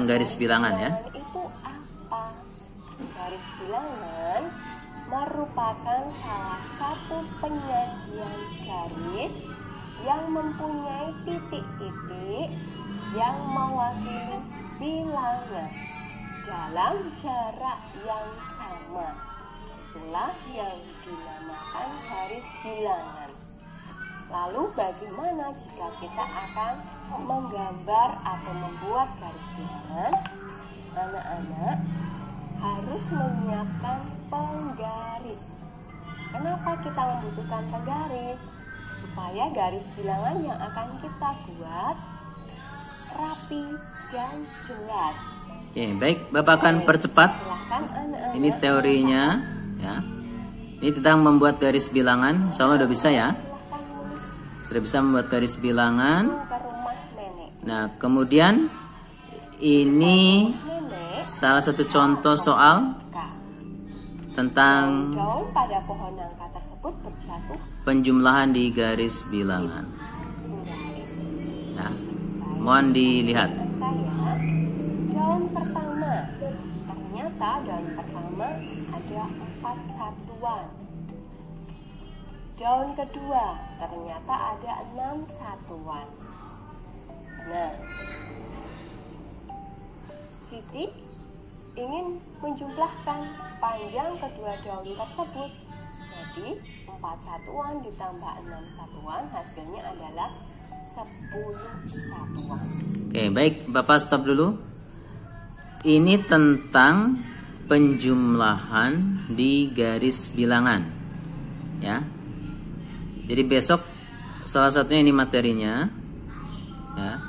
tentang garis bilangan ya. Itu apa? Garis bilangan merupakan salah satu penyajian garis yang mempunyai titik-titik yang mewakili bilangan dalam jarak yang sama. Itulah yang dinamakan garis bilangan. Lalu bagaimana jika kita akan menggambar atau membuat garis bilangan? Anak-anak harus menyiapkan penggaris. Kenapa kita membutuhkan penggaris? Supaya garis bilangan yang akan kita buat rapi dan jelas. Oke, baik, Bapak akan percepat. Silahkan anak-anak. Ini teorinya ya. Ini tentang membuat garis bilangan. Insya Allah udah bisa ya. Sudah bisa membuat garis bilangan. Ke rumah nenek. Nah, kemudian ini Nenek, salah satu contoh soal tentang daun pada pohon nangka tersebut berjatuh. penjumlahan di garis bilangan. Nah, mohon dilihat. Saya daun pertama. Ternyata daun pertama ada 4 satuan. Daun kedua ternyata ada 6 satuan. Nah, Siti ingin menjumlahkan panjang kedua daun tersebut. Jadi 4 satuan ditambah 6 satuan hasilnya adalah 10 satuan. Oke, baik, Bapak stop dulu. Ini tentang penjumlahan di garis bilangan. Ya. Jadi besok salah satunya ini materinya. Ya.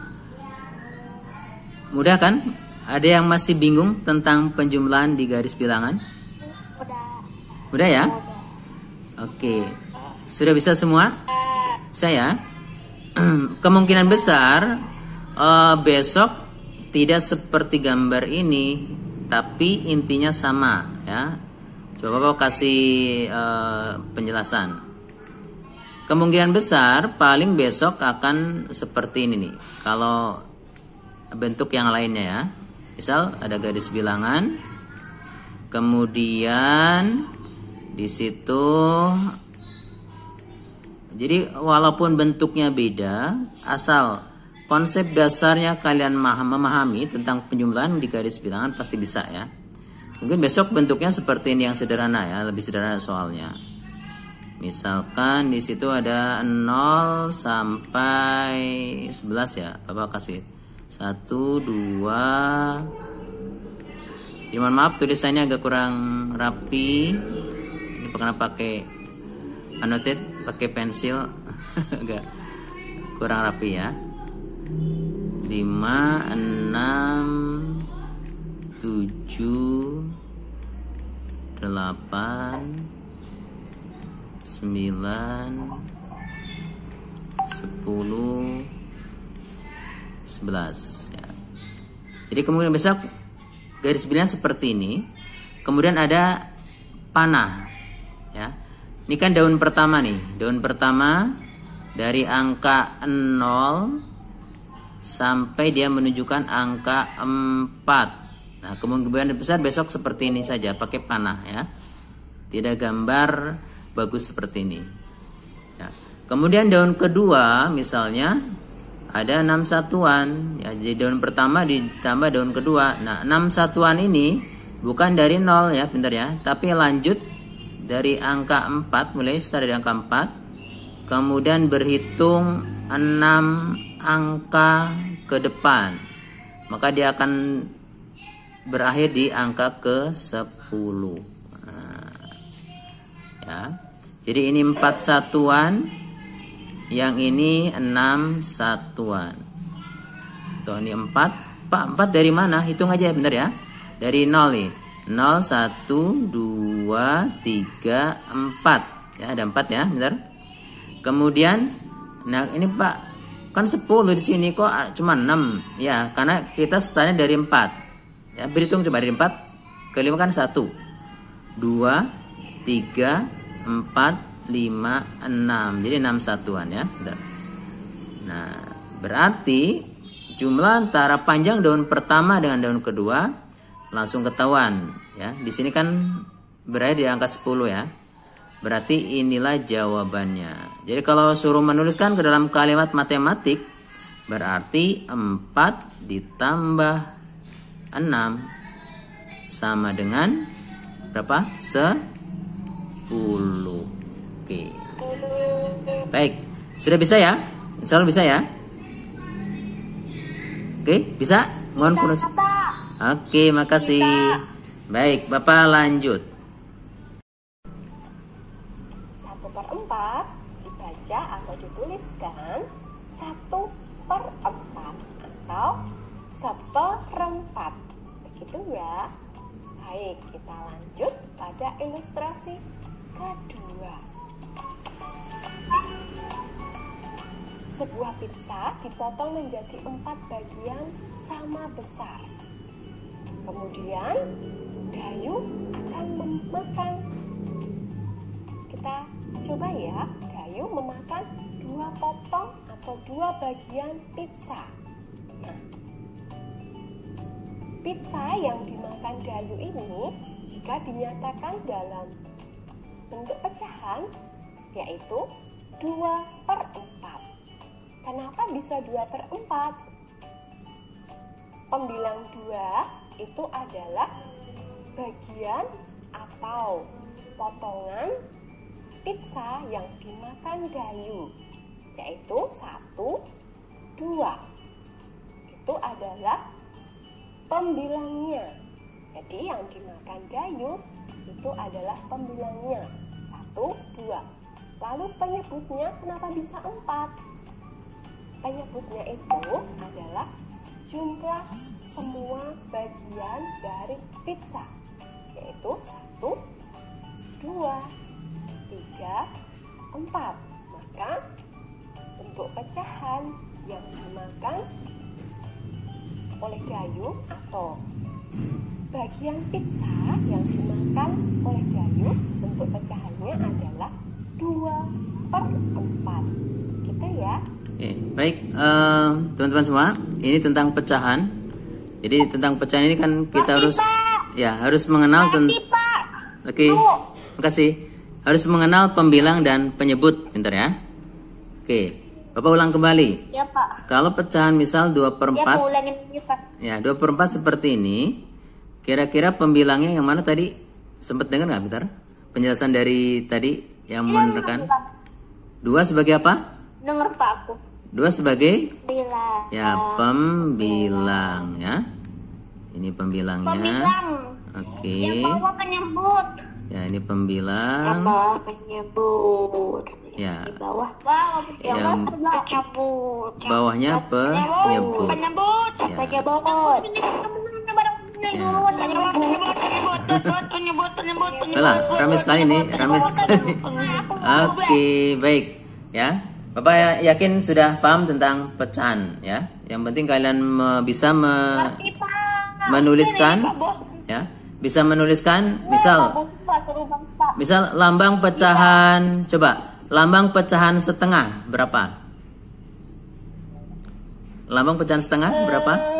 Mudah kan? Ada yang masih bingung tentang penjumlahan di garis bilangan? Udah ya? Oke. Sudah bisa semua? Bisa ya? Kemungkinan besar besok tidak seperti gambar ini, tapi intinya sama ya. Coba Bapak kasih penjelasan. Kemungkinan besar paling besok akan seperti ini nih. Kalau bentuk yang lainnya ya. Misal ada garis bilangan. Kemudian di situ, jadi walaupun bentuknya beda, asal konsep dasarnya kalian memahami tentang penjumlahan di garis bilangan pasti bisa ya. Mungkin besok bentuknya seperti ini yang sederhana ya, lebih sederhana soalnya. Misalkan di situ ada 0 sampai 11 ya. Bapak kasih 1, 2. Ya, mohon maaf tulisannya agak kurang rapi. Ini karena pakai annotate, pakai pensil agak kurang rapi ya. 5, 6, 7, 8, 9, 10, 11 ya. Jadi kemudian besok garis bilangan seperti ini. Kemudian ada panah ya. Ini kan daun pertama nih. Daun pertama dari angka 0 sampai dia menunjukkan angka 4. Nah, kemungkinan besar besok seperti ini saja pakai panah ya. Tidak gambar bagus seperti ini. Ya. Kemudian daun kedua misalnya ada 6 satuan. Ya, jadi daun pertama ditambah daun kedua. Nah, 6 satuan ini bukan dari 0 ya, pintar ya, tapi lanjut dari angka 4, mulai start dari angka 4. Kemudian berhitung 6 angka ke depan. Maka dia akan berakhir di angka ke 10. Nah, ya. Jadi ini 4 satuan, yang ini 6 satuan. Tuh ini 4. Pak, 4 dari mana? Hitung aja bentar ya. Dari 0 nih. 0, 1, 2, 3, 4. Ya, ada 4 ya, bentar. Kemudian, nah ini Pak, kan 10 di sini kok cuma 6. Ya, karena kita startnya dari 4. Ya, berhitung coba dari 4 ke 5 kan 1, 2, 3, 4, 5, 6. Jadi 6 satuan ya. Bentar. Nah, berarti jumlah antara panjang daun pertama dengan daun kedua langsung ketahuan ya. Di sini kan berada di angka 10 ya. Berarti inilah jawabannya. Jadi kalau suruh menuliskan ke dalam kalimat matematik, berarti 4 ditambah 6 sama dengan berapa? 10. Oke. Baik, sudah bisa ya? Insya Allah bisa ya? Oke, bisa? Mohon pronunciasi. Oke, makasih. Baik, Bapak lanjut. 1/4 dibaca atau dituliskan 1/4 atau 1/4. Begitu ya. Baik, kita lanjut pada ilustrasi kedua. Sebuah pizza dipotong menjadi 4 bagian sama besar. Kemudian Dayu akan memakan. Kita coba ya, Dayu memakan 2 potong atau 2 bagian pizza. Nah, pizza yang dimakan Dayu ini jika dinyatakan dalam bentuk pecahan yaitu 2/4. Kenapa bisa 2/4? Pembilang 2 itu adalah bagian atau potongan pizza yang dimakan Dayu, yaitu 1, 2. Itu adalah pembilangnya. Jadi yang dimakan Dayu itu adalah pembilangnya 1, 2. Lalu penyebutnya kenapa bisa 4? Penyebutnya itu adalah jumlah semua bagian dari pizza, yaitu 1, 2, 3, 4. Maka bentuk pecahan yang dimakan oleh Dayu atau bagian pizza yang dimakan oleh Dayu, bentuk pecahannya adalah 2/4. Gitu ya. Baik, teman-teman semua, ini tentang pecahan. Jadi tentang pecahan ini kan kita harus mengenal Oke, makasih. Harus mengenal pembilang dan penyebut, pintar ya. Oke, Bapak ulang kembali. Ya, Pak. Kalau pecahan misal 2/4. Ya, Pak, ulangin lagi, Pak. Ya, 2/4 seperti ini. Kira-kira pembilangnya yang mana tadi? Sempat dengar nggak, bentar? Penjelasan dari tadi yang menerangkan. 2 sebagai apa? Dengar, Pak, aku. 2 sebagai Bilang. ya pembilang ya. Ini pembilangnya. Pembilang. Oke. Yang bawah penyebut. Ya, ini pembilang. Bawah penyebut. Ya. Di bawah. Bawah Yang penyebut. bawahnya penyebut. Penyebut. Ya. Penyebut. Betul, rame sekali nih, rame sekali. Oke, baik ya. Bapak yakin sudah paham tentang pecahan ya. Yang penting kalian bisa menuliskan ya. Bisa menuliskan misal lambang pecahan. Coba, lambang pecahan setengah berapa? Lambang pecahan setengah berapa?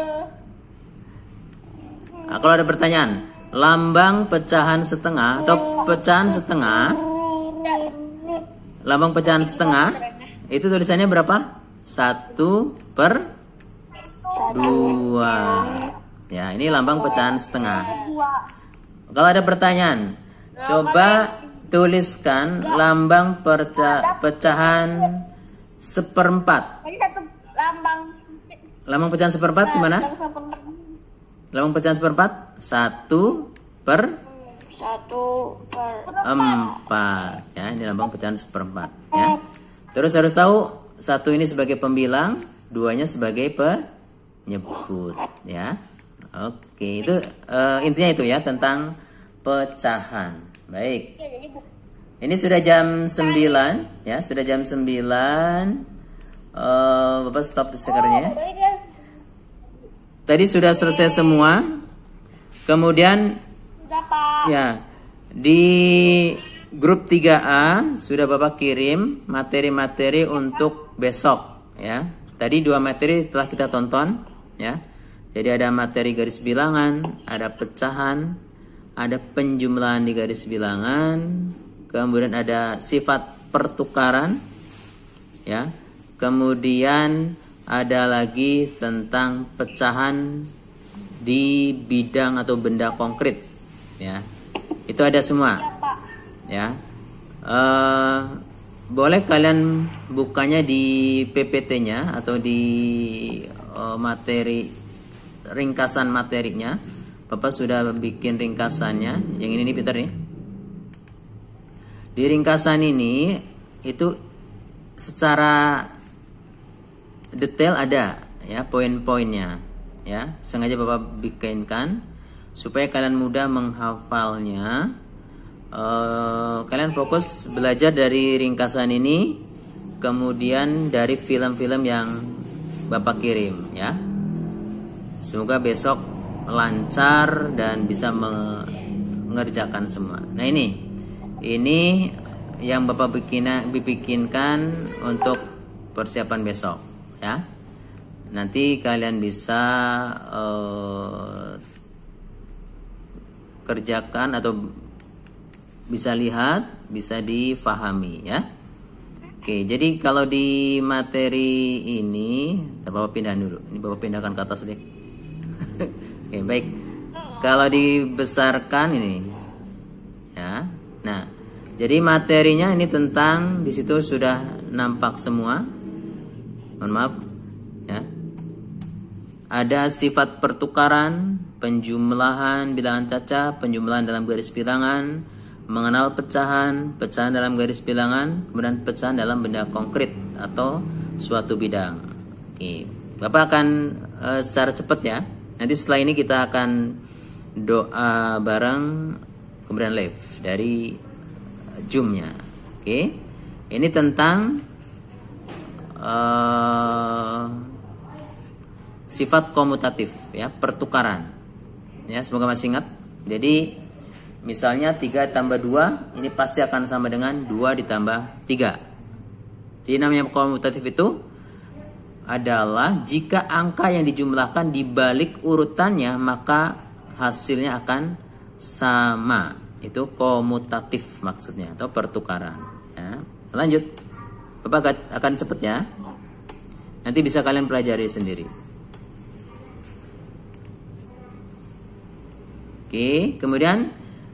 Nah, kalau ada pertanyaan, lambang pecahan setengah atau pecahan setengah, lambang pecahan setengah itu tulisannya berapa? 1/2. Ya, ini lambang pecahan setengah. Kalau ada pertanyaan, coba tuliskan lambang pecahan 1/4. Ini satu lambang. Lambang pecahan 1/4 gimana? Lambang pecahan 1/4? 1/4. Ya, ini lambang pecahan 1/4 ya. Terus harus tahu 1 ini sebagai pembilang, 2-nya sebagai penyebut ya. Oke, itu intinya itu ya tentang pecahan. Baik. Ini sudah jam 9 ya, sudah jam 9. Bapak stop sekarangnya. Tadi sudah selesai semua. Kemudian ya, di grup 3A sudah Bapak kirim materi-materi untuk besok ya. Tadi 2 materi telah kita tonton. ya. Jadi ada materi garis bilangan, ada pecahan, ada penjumlahan di garis bilangan, kemudian ada sifat pertukaran, ya. Kemudian ada lagi tentang pecahan di bidang atau benda konkret, ya. Itu ada semua, ya. Boleh kalian bukanya di PPT-nya atau di materi ringkasan materinya. Bapak sudah bikin ringkasannya. Yang ini nih Peter nih. Di ringkasan ini itu secara detail ada ya poin-poinnya, ya. Sengaja Bapak bikinkan supaya kalian mudah menghafalnya. Kalian fokus belajar dari ringkasan ini, kemudian dari film-film yang Bapak kirim, ya. Semoga besok lancar dan bisa mengerjakan semua. Nah ini yang Bapak bikinkan untuk persiapan besok, ya. Nanti kalian bisa kerjakan atau bisa lihat, bisa difahami, ya. Oke, jadi kalau di materi ini, Bapak pindah dulu. Ini Bapak pindahkan ke atas deh. Oke, baik. Kalau dibesarkan ini, ya. Nah, jadi materinya ini tentang di situ sudah nampak semua. Mohon maaf, ya. Ada sifat pertukaran, penjumlahan bilangan caca, penjumlahan dalam garis bilangan, mengenal pecahan, pecahan dalam garis bilangan, kemudian pecahan dalam benda konkret atau suatu bidang. Oke, Bapak akan secara cepat ya. Nanti setelah ini kita akan doa bareng, kemudian live dari Zoom-nya. Oke, ini tentang sifat komutatif ya, pertukaran. Ya, semoga masih ingat. Jadi misalnya 3 tambah 2 ini pasti akan sama dengan 2 ditambah 3. Jadi namanya komutatif itu adalah jika angka yang dijumlahkan dibalik urutannya maka hasilnya akan sama. Itu komutatif maksudnya atau pertukaran, ya. Lanjut. Bapak akan cepet ya. Nanti bisa kalian pelajari sendiri. Oke, kemudian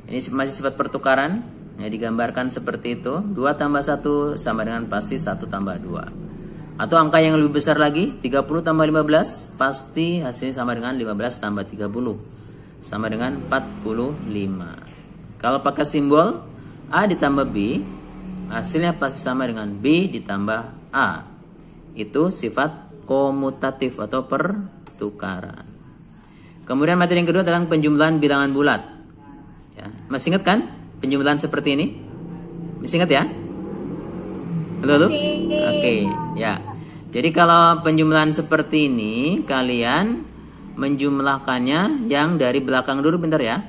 ini masih sifat pertukaran, ya, digambarkan seperti itu. 2 tambah 1 sama dengan pasti 1 tambah 2. Atau angka yang lebih besar lagi, 30 tambah 15 pasti hasilnya sama dengan 15 tambah 30 sama dengan 45. Kalau pakai simbol A ditambah B, hasilnya pasti sama dengan B ditambah A. Itu sifat komutatif atau pertukaran. Kemudian materi yang kedua adalah penjumlahan bilangan bulat. Ya, masih ingat kan penjumlahan seperti ini? Masih ingat ya? Halo? Oke, ya. Jadi kalau penjumlahan seperti ini, kalian menjumlahkannya yang dari belakang dulu bentar ya.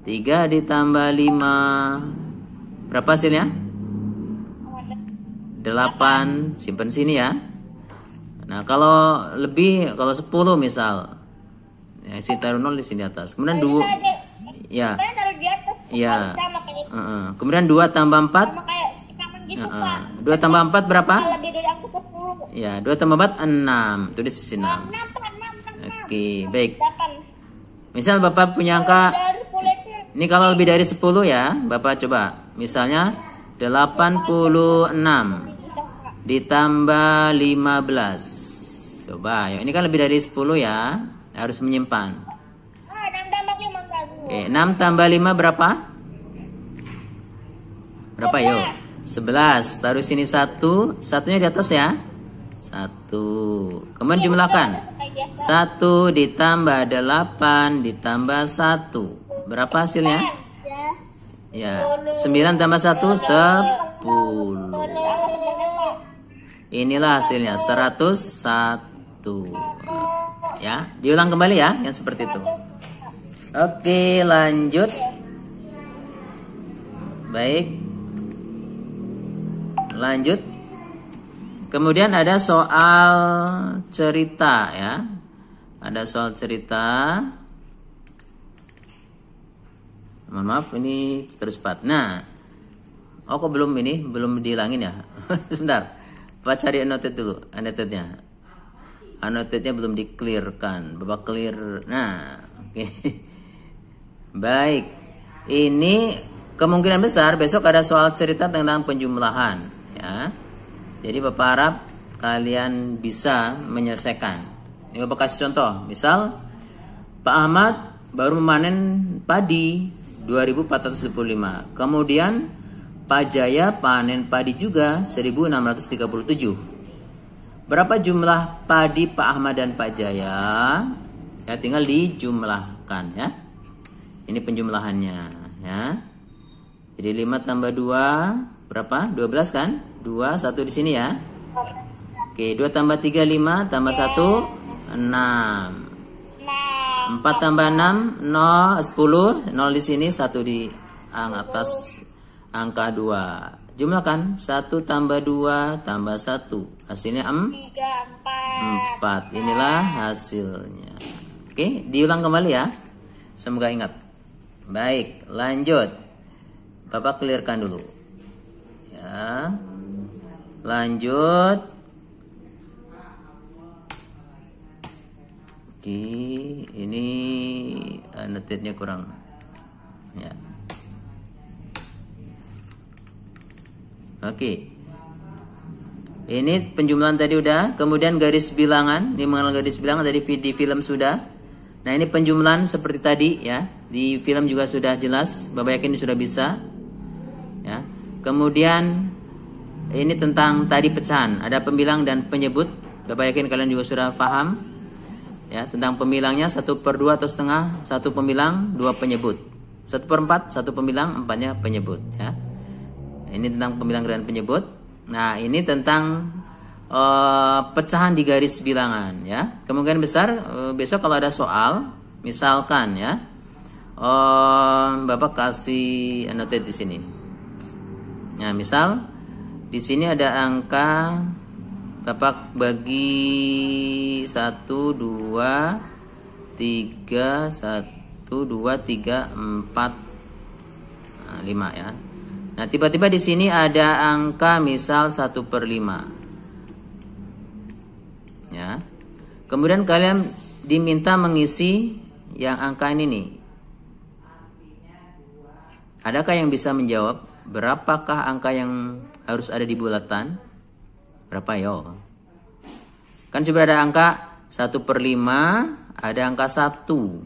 3 ditambah 5. Berapa hasilnya? 8. Simpan sini ya. Nah, kalau lebih, kalau 10 misal. Ya, sini taruh 0 di sini atas. Kemudian 2. Ya. Ya. Kemudian 2 tambah 4. 2 tambah 4 berapa? Ya, 2 tambah 4 6. Itu di sisi 6. Oke, baik. Misal Bapak punya angka, ini kalau lebih dari 10 ya, Bapak coba. Misalnya 86 ditambah 15. Coba, ini kan lebih dari 10 ya, harus menyimpan. Oke, 6 tambah 5 berapa? Berapa yuk? 11. Taruh sini 1. Satunya di atas ya. 1. Kemudian jumlahkan. 1 ditambah 8 ditambah 1. Berapa hasilnya? Ya, 9 tambah 1 10. Inilah hasilnya 101. Ya, diulang kembali ya yang seperti itu. Oke, lanjut. Baik. Lanjut. Kemudian ada soal cerita ya. Ada soal cerita. Mohon maaf, ini terus cepat. Nah, kok belum dihilangin ya? Sebentar, Bapak cari annotate dulu, annotate-nya. Annotate-nya belum di-clearkan. Bapak clear. Nah, oke. Baik. Ini kemungkinan besar besok ada soal cerita tentang penjumlahan, ya. Jadi Bapak harap kalian bisa menyelesaikan. Ini Bapak kasih contoh. Misal Pak Ahmad baru memanen padi 2425. Kemudian Pak Jaya panen padi juga 1637. Berapa jumlah padi Pak Ahmad dan Pak Jaya? Ya, tinggal dijumlahkan ya. Ini penjumlahannya ya. Jadi 5 tambah 2 berapa? 12 kan? 2 1 di sini ya. Oke, 2 tambah 3 5 tambah 1 6. 4 tambah 6 0 10, 0 di sini, 1 di atas angka 2. Jumlahkan 1 tambah 2 tambah 1. Hasilnya 4. Inilah hasilnya. Oke, diulang kembali ya. Semoga ingat. Baik, lanjut. Bapak clearkan dulu. Ya. Lanjut. Oke, ini annotate-nya kurang. Ya. Oke. Ini penjumlahan tadi udah, kemudian garis bilangan, ini mengenal garis bilangan tadi di film sudah. Nah, ini penjumlahan seperti tadi ya. Di film juga sudah jelas, Bapak yakin sudah bisa. Ya. Kemudian ini tentang tadi pecahan, ada pembilang dan penyebut. Bapak yakin kalian juga sudah paham. Ya, tentang pembilangnya 1/2 atau setengah, 1 pembilang, 2 penyebut. 1/4, 1 pembilang, 4-nya penyebut ya. Ini tentang pembilang dan penyebut. Nah, ini tentang pecahan di garis bilangan ya. Kemungkinan besar besok kalau ada soal, misalkan ya, Bapak kasih annotate di sini. Nah, misal di sini ada angka, Bapak bagi 1 2 3 1 2 3 4 5 ya. Nah, tiba-tiba di sini ada angka misal 1/5. Ya. Kemudian kalian diminta mengisi yang angka ini nih. Adakah yang bisa menjawab berapakah angka yang harus ada di bulatan? Berapa yo? Kan coba ada angka 1/5, ada angka 1.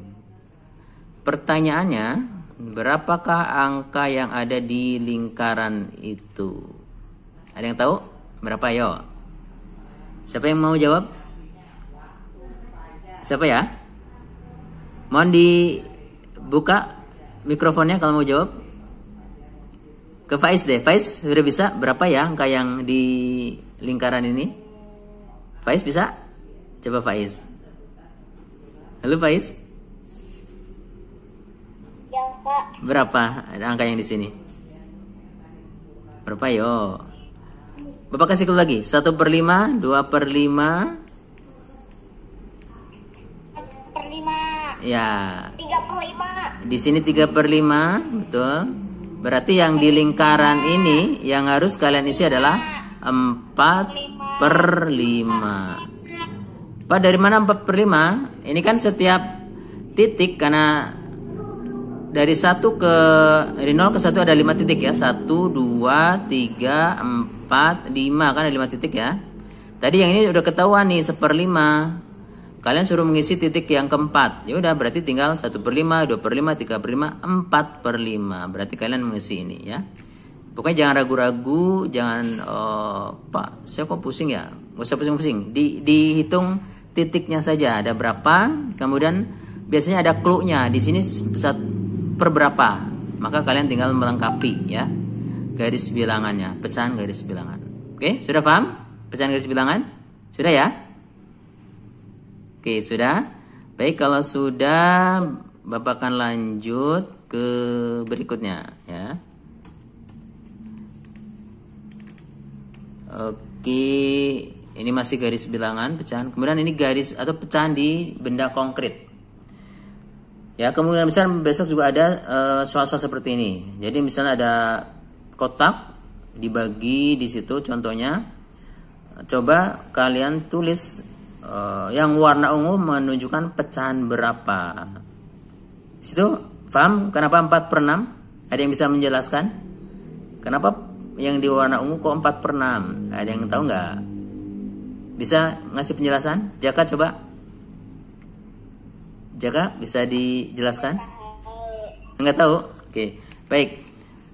Pertanyaannya, berapakah angka yang ada di lingkaran itu? Ada yang tahu? Berapa yo? Siapa yang mau jawab? Siapa ya? Mohon dibuka mikrofonnya kalau mau jawab. Ke Faiz deh. Faiz sudah bisa? Berapa ya angka yang di lingkaran ini? Faiz bisa? Coba Faiz. Halo Faiz. Ya, Pak. Berapa angka yang di sini? Berapa yo? Bapak kasih clue lagi. 1/5, 2/5. 1/5. Ya. 3/5. Di sini 3/5, betul. Berarti yang di lingkaran ini yang harus kalian isi adalah 4/5. Pak, dari mana 4/5? Ini kan setiap titik, karena dari 1 ke dari 0 ke 1 ada 5 titik ya. 1 2 3 4 5, kan ada 5 titik ya. Tadi yang ini udah ketahuan nih 1/5. Kalian suruh mengisi titik yang keempat. Ya udah, berarti tinggal 1/5, 2/5, 3/5, 4/5. Berarti kalian mengisi ini ya. Pokoknya jangan ragu-ragu, jangan Pak, saya kok pusing ya. Gak usah pusing-pusing. Dihitung titiknya saja ada berapa, kemudian biasanya ada clue-nya. Di sini per berapa. Maka kalian tinggal melengkapi ya garis bilangannya, pecahan garis bilangan. Oke, sudah paham? Pecahan garis bilangan? Sudah ya? Oke, sudah. Baik, kalau sudah, Bapak akan lanjut ke berikutnya ya. Oke, Ini masih garis bilangan pecahan. Kemudian ini garis atau pecahan di benda konkret. Ya, kemungkinan besar besok juga ada soal-soal seperti ini. Jadi misalnya ada kotak dibagi di situ, contohnya coba kalian tulis yang warna ungu menunjukkan pecahan berapa. Di situ paham kenapa 4/6? Ada yang bisa menjelaskan? Kenapa yang di warna ungu kok 4/6? Ada yang tahu nggak? Bisa ngasih penjelasan? Jaka coba. Jaka bisa dijelaskan? Enggak tahu? Oke, baik.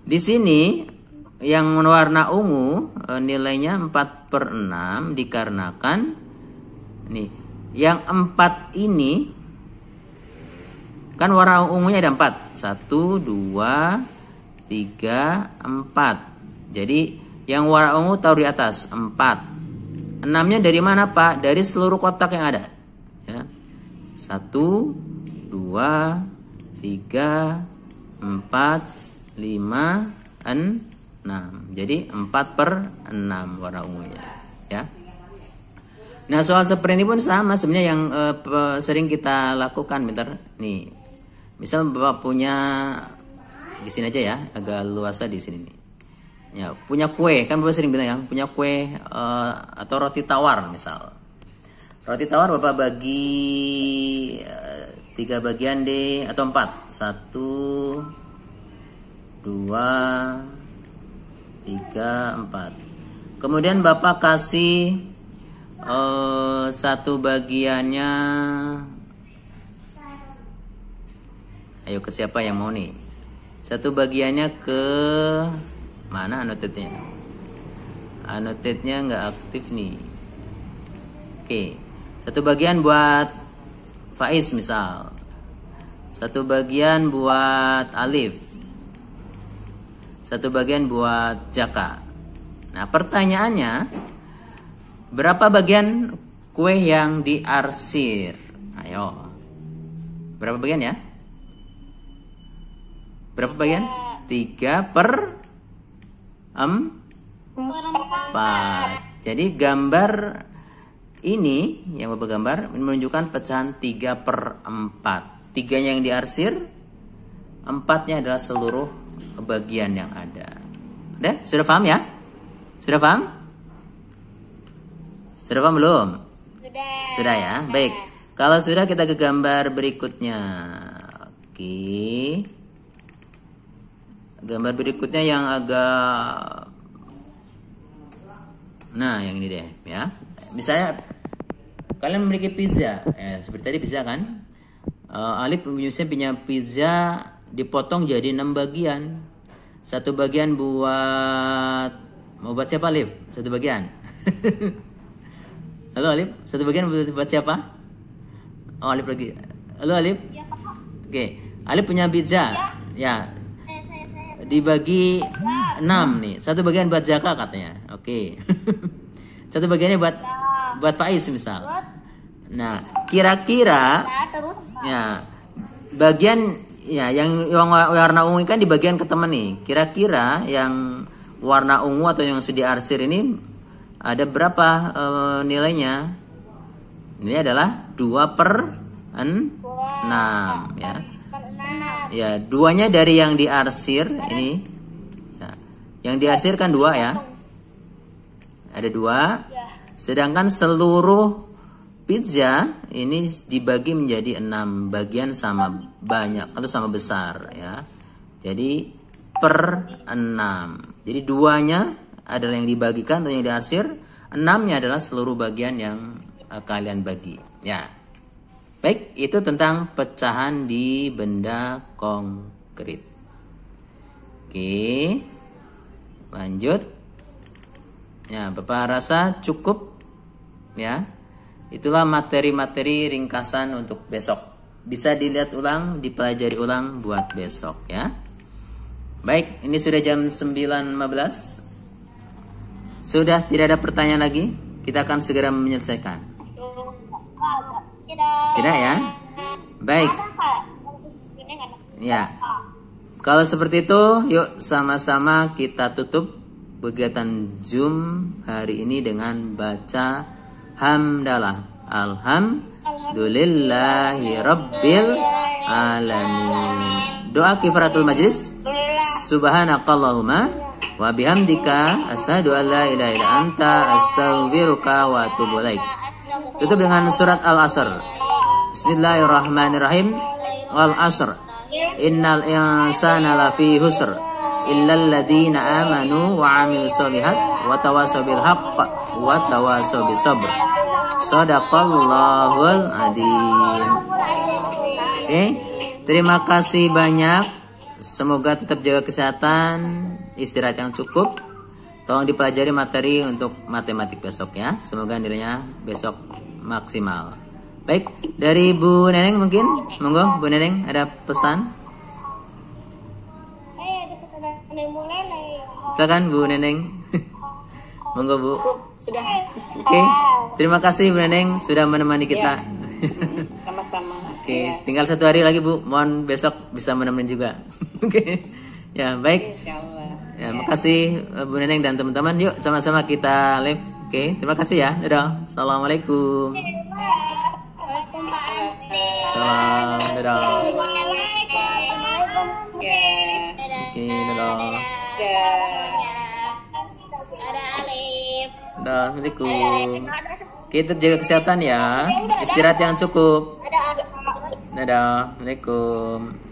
Di sini yang warna ungu nilainya 4/6 dikarenakan nih, yang 4 ini kan warna ungunya ada 4. 1, 2, 3, 4. Jadi yang warna ungu taruh di atas 4. 6-nya dari mana, Pak? Dari seluruh kotak yang ada. Ya. 1, 2, 3, 4, 5, 6. Jadi 4/6 warna ungunya. Ya. Nah, soal seperti ini pun sama sebenarnya yang sering kita lakukan. Bentar, nih. Misal Bapak punya di sini aja ya, agak luasa di sini nih. Ya, punya kue, kan Bapak sering bilang ya, punya kue atau roti tawar misal. Roti tawar Bapak bagi 3 bagian deh, atau 4. 1, 2, 3, 4. Kemudian Bapak kasih 1 bagiannya. Ayo, ke siapa yang mau nih? 1 bagiannya ke mana annotate-nya? Annotate-nya nggak aktif nih. Oke, 1 bagian buat Faiz misal. 1 bagian buat Alif. 1 bagian buat Jaka. Nah, pertanyaannya, berapa bagian kue yang diarsir? Ayo. Berapa bagian ya? Berapa bagian? 3/4. Jadi gambar ini yang Bapak gambar menunjukkan pecahan 3/4. 3-nya yang diarsir, 4-nya adalah seluruh bagian yang ada. Udah? Sudah paham ya? Sudah paham? Sudah paham belum? Sudah ya? Baik. Kalau sudah, kita ke gambar berikutnya. Oke. Gambar berikutnya yang agak, nah yang ini deh ya. Misalnya kalian memiliki pizza, seperti tadi pizza kan. Alif punya pizza dipotong jadi 6 bagian. 1 bagian buat, mau buat siapa Alif? 1 bagian. Halo Alif, 1 bagian buat siapa? Oh, Alif lagi. Halo Alif. Oke, Alif punya pizza. Ya. Dibagi 6 nih. 1 bagian buat Jaka katanya. Oke. 1 bagiannya buat Faiz misal. Nah, kira-kira ya bagian ya yang warna ungu kan di bagian ke teman nih. Kira-kira yang warna ungu atau yang sudah arsir ini ada berapa nilainya? Ini adalah 2/6 ya. Ya, 2-nya dari yang diarsir ini. Ya. Yang diarsir kan 2 ya. Ada 2. Sedangkan seluruh pizza ini dibagi menjadi 6 bagian sama banyak atau sama besar ya. Jadi per 6. Jadi 2-nya adalah yang dibagikan atau yang diarsir. 6-nya adalah seluruh bagian yang kalian bagi. Ya. Baik, itu tentang pecahan di benda konkret. Oke, lanjut. Ya, Bapak rasa cukup ya. Itulah materi-materi ringkasan untuk besok. Bisa dilihat ulang, dipelajari ulang buat besok ya. Baik, ini sudah jam 9.15. Sudah tidak ada pertanyaan lagi. Kita akan segera menyelesaikan. Tidak ya? Baik. Ya. Kalau seperti itu, yuk sama-sama kita tutup kegiatan Zoom hari ini dengan baca hamdalah. Alhamdulillahi rabbil alamin. Doa kifaratul majlis. Subhanakallahumma wa bihamdika asyhadu an la ilaha illa anta astaghfiruka wa atubu ilaik. Tutup dengan surat Al-Asr. Bismillahirrahmanirrahim. Wal asr. Innal insana lafi husr illal ladzina amanu wa 'amilus sholihat wa tawassaw bil haqq wa tawassaw bis sabr. Shadaqallahul adzim. Oke, terima kasih banyak. Semoga tetap jaga kesehatan, istirahat yang cukup. Tolong dipelajari materi untuk matematik besok ya. Semoga nilainya besok maksimal. Baik, dari Bu Neneng mungkin, monggo Bu Neneng ada pesan. Silakan Bu Neneng. Monggo Bu. Sudah. Oke, terima kasih Bu Neneng sudah menemani kita. Sama-sama. Oke, tinggal 1 hari lagi Bu. Mohon besok bisa menemani juga. Oke, ya baik. Insyaallah. Ya, makasih Bu Neneng dan teman-teman. Yuk sama-sama kita live. Oke, terima kasih ya. Dadah. Assalamualaikum. Salam. Dadah. Ya. Oke, dadah. Dadah. Assalamualaikum. Kita jaga kesehatan ya. Istirahat yang cukup. Dadah. Assalamualaikum.